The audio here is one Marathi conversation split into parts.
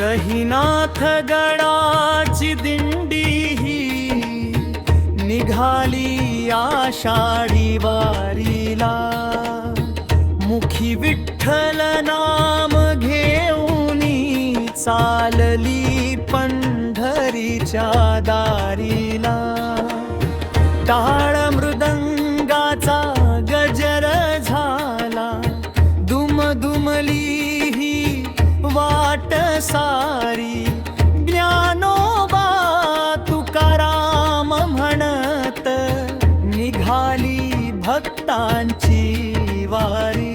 गहिनाथ गडाची दिंडी ही निघाली आषाढी वारीला. मुखी विठ्ठल नाम घेऊनी चालली पंढरीच्या दारीला. टाळ मृदंगाचा गजर झाला, दुमदुमली ही वाट सारी. ज्ञानोबा तुकाराम म्हणत निघाली भक्तांची वारी.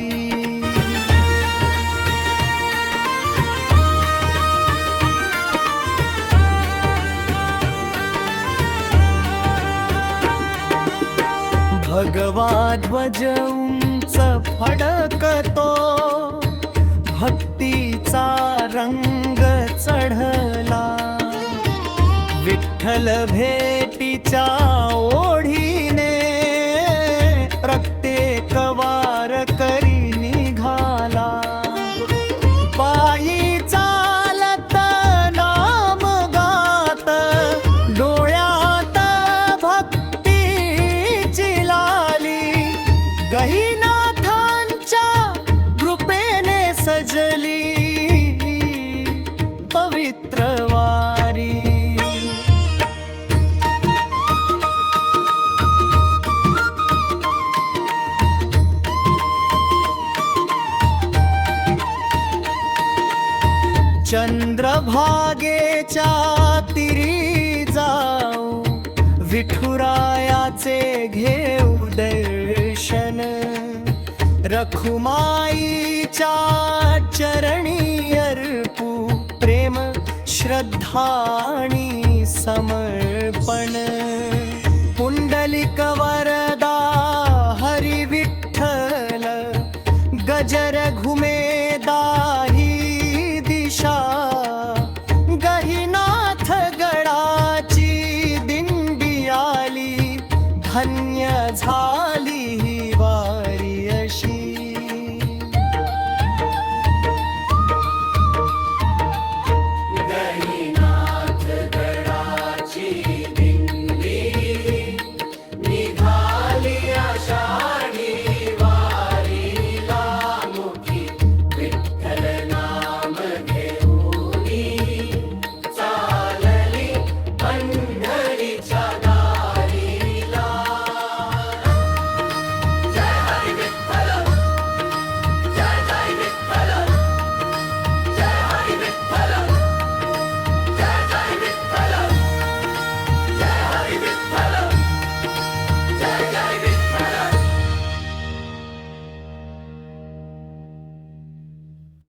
भगवा ध्वज उंच फडकतो, भक्तीचा रंग चढला. विठ्ठल भेटीच्या ओढीने प्रत्येक वारकरी निघाला. पायी चालत नाम गात, डोळ्यात भक्तीची लाली. गहिनाथांच्या कृपेने सजली पवित्र वारी. चंद्रभागेच्या तीरी जाऊ, विठुरायाचे घेऊ दर्शन. रखुमाईच्या चरणी अर्पू प्रेम श्रद्धाणी समर्पण. पुंडलिक वरदा हरी विठ्ठल, गजर घुम